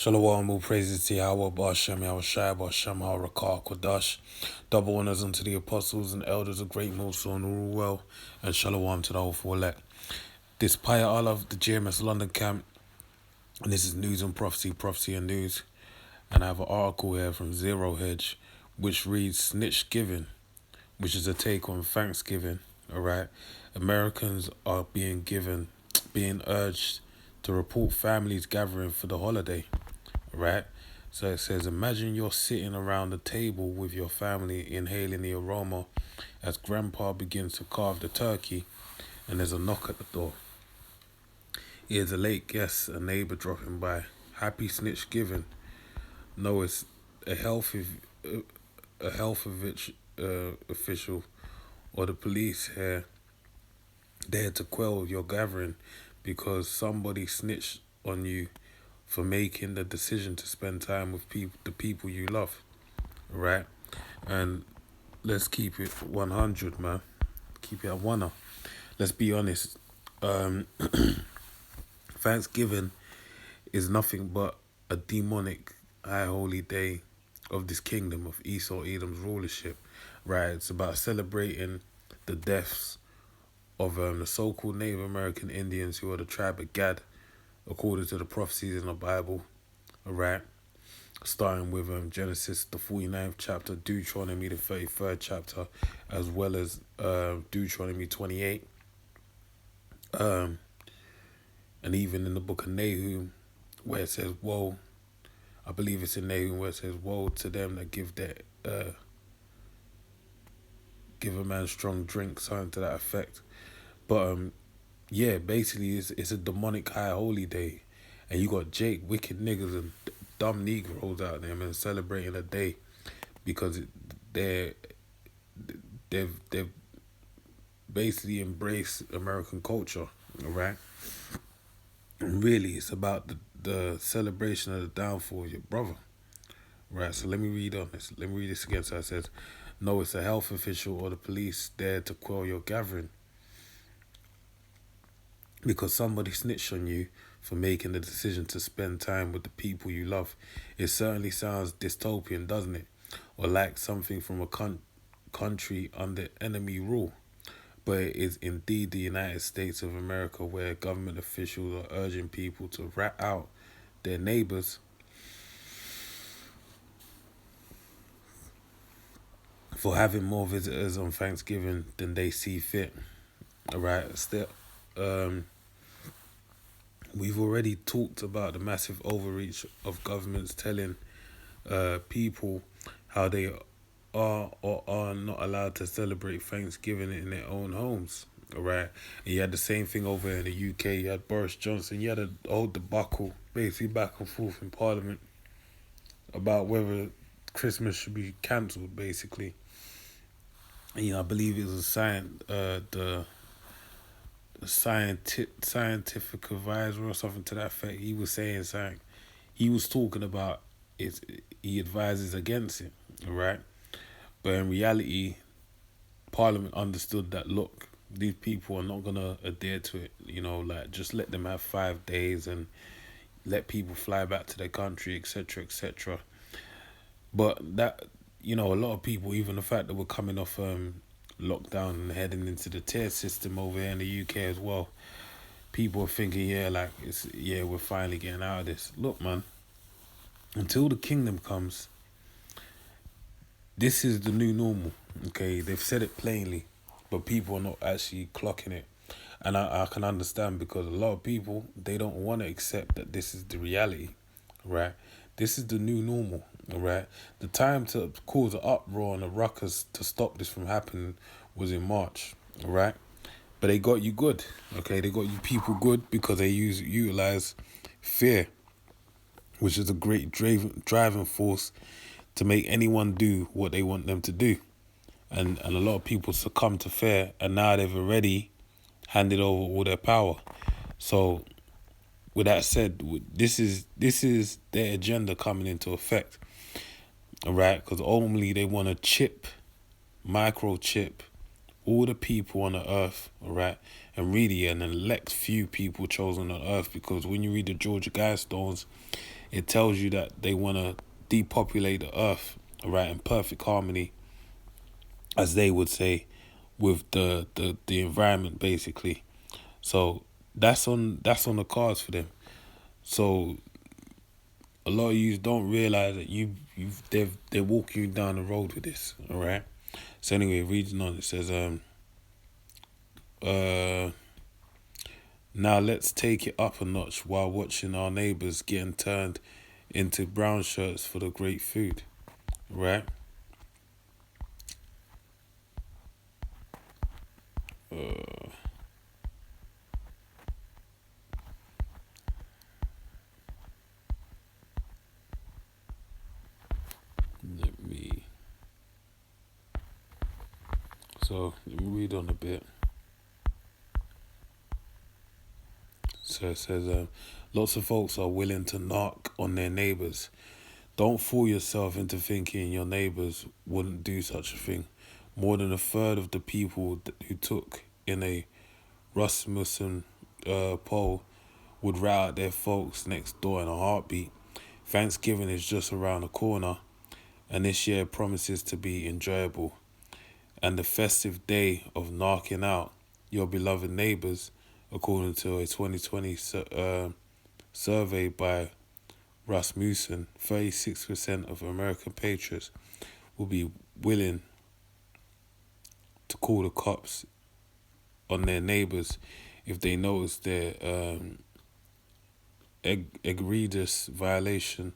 Shalom, all praises to Yahweh, Bashem, Yahweh Shai, Bashem, Harakah, Kodash. Double honors unto the apostles and elders of great Musa and all well, and Shalom to the whole four elect. This Paya Allah of the GMS London camp, and this is News and Prophecy, Prophecy and News. And I have an article here from Zero Hedge, which reads Snitchgiving, which is a take on Thanksgiving, alright? Americans are being urged to report families gathering for the holiday. Right? So it says, imagine you're sitting around the table with your family, inhaling the aroma as grandpa begins to carve the turkey and there's a knock at the door. Here's a late guest, a neighbor dropping by. Happy Snitchgiving. No, it's a health official or the police here there to quell your gathering because somebody snitched on you for making the decision to spend time with the people you love, right? And let's keep it 100, man. Keep it at 1. Let's be honest. Thanksgiving is nothing but a demonic high holy day of this kingdom of Esau Edom's rulership, right? It's about celebrating the deaths of the so-called Native American Indians who are the tribe of Gad, according to the prophecies in the Bible, alright? Starting with Genesis, the 49th chapter, Deuteronomy, the 33rd chapter, as well as Deuteronomy 28. And even in the book of Nahum, where it says, woe, I believe it's in Nahum where it says, woe to them that give a man strong drink, something to that effect. But yeah, basically it's a demonic high holy day, and you got Jake, wicked niggas and dumb Negroes out there, man, celebrating a day because they've basically embraced American culture, alright? And really, it's about the celebration of the downfall of your brother, right? So let me read on this. Let me read this again. So it says, no, it's a health official or the police there to quell your gathering because somebody snitched on you for making the decision to spend time with the people you love. It certainly sounds dystopian, doesn't it? Or like something from a country under enemy rule. But it is indeed the United States of America where government officials are urging people to rat out their neighbors for having more visitors on Thanksgiving than they see fit. Alright, still, we've already talked about the massive overreach of governments telling people how they are or are not allowed to celebrate Thanksgiving in their own homes. Alright, and you had the same thing over in the UK. You had Boris Johnson. You had a whole debacle, basically back and forth in Parliament about whether Christmas should be cancelled, basically. And, I believe it was the scientific advisor or something to that effect. He was saying something. He was talking about it. He advises against it, right? But in reality, Parliament understood that, look, these people are not gonna adhere to it. Like, just let them have 5 days and let people fly back to their country, etc., etc. But that, a lot of people, even the fact that we're coming off lockdown and heading into the tier system over here in the UK as well, people are thinking, we're finally getting out of this. Look, man, until the kingdom comes, this is the new normal, okay? They've said it plainly, but people are not actually clocking it. And I can understand, because a lot of people, they don't want to accept that this is the reality, right? This is the new normal, all right? The time to cause an uproar and a ruckus to stop this from happening was in March, all right? But they got you good, okay? They got you people good because they utilize fear, which is a great driving force to make anyone do what they want them to do. And a lot of people succumb to fear, and now they've already handed over all their power. So with that said, this is their agenda coming into effect, all right? Because only they want to microchip all the people on the earth, all right? And really an elect few people chosen on earth, because when you read the Georgia Guidestones, It tells you that they want to depopulate the earth, right, in perfect harmony, as they would say, with the environment basically. So that's on the cards for them. So a lot of you don't realize that they're walking you down the road with this. All right. So anyway, reading on, it says uh now let's take it up a notch while watching our neighbors getting turned into brown shirts for the great food. Right. Uh, let me let me read on a bit. So it says, lots of folks are willing to knock on their neighbors. Don't fool yourself into thinking your neighbors wouldn't do such a thing. More than a third of the people who took in a Rasmussen poll would rat out their folks next door in a heartbeat. Thanksgiving is just around the corner, and this year promises to be enjoyable. And the festive day of knocking out your beloved neighbors, according to a 2020 survey by Rasmussen, 36% of American patriots will be willing to call the cops on their neighbors if they notice their egregious violation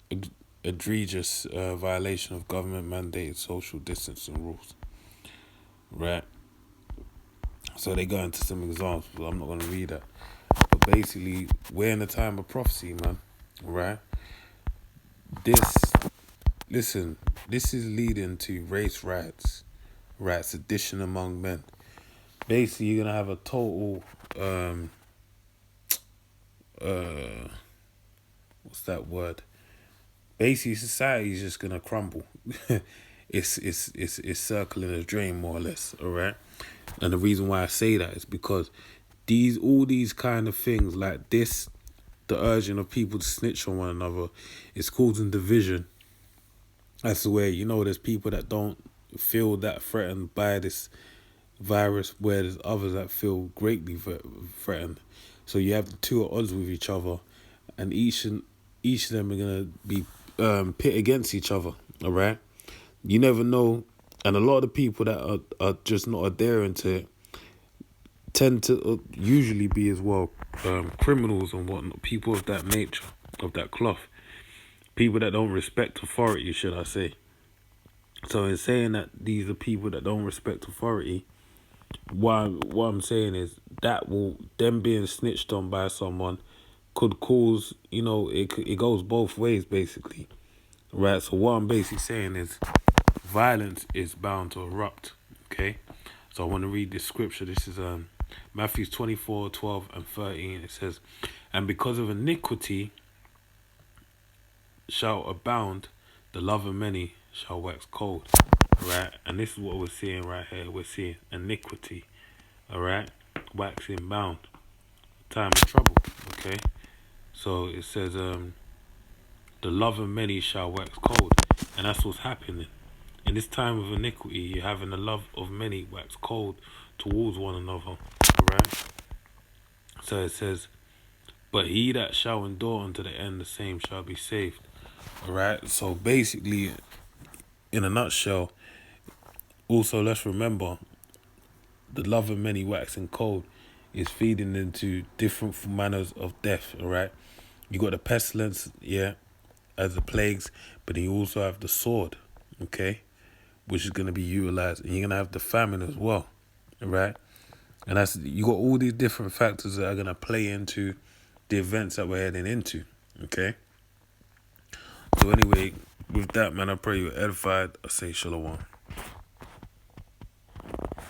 of government mandated social distancing rules. Right? So they go into some examples. I'm not going to read that. But basically, we're in a time of prophecy, man. Right? This, listen, this is leading to race riots, sedition among men. Basically, you're going to have a total, what's that word? Basically, society is just going to crumble. It's circling a drain, more or less, all right? And the reason why I say that is because all these kind of things like this, the urging of people to snitch on one another, is causing division. That's where, there's people that don't feel that threatened by this virus, where there's others that feel greatly threatened. So you have the two at odds with each other, and each of them are gonna be pit against each other. All right, you never know, and a lot of the people that are just not adhering to it tend to usually be as well criminals and whatnot, people of that nature, of that cloth, people that don't respect authority, should I say. So in saying that these are people that don't respect authority, what I'm saying is that them being snitched on by someone could cause, it goes both ways basically, right? So what I'm basically saying is violence is bound to erupt, okay? So I want to read this scripture. This is Matthew 24:12-13. It says, and because of iniquity shall abound, the love of many shall wax cold. Right? And this is what we're seeing right here. We're seeing iniquity. Alright? Waxing bound. Time of trouble. Okay? So it says the love of many shall wax cold. And that's what's happening. In this time of iniquity, you're having the love of many wax cold towards one another. Alright? So it says, but he that shall endure unto the end, the same shall be saved. Alright? So basically, in a nutshell, also let's remember, the love of many waxing cold is feeding into different manners of death, alright? You got the pestilence, as the plagues, but then you also have the sword, okay? Which is going to be utilized, and you're going to have the famine as well, alright? And you got all these different factors that are going to play into the events that we're heading into, okay? So anyway, with that, man, I pray you're edified. I say shalom.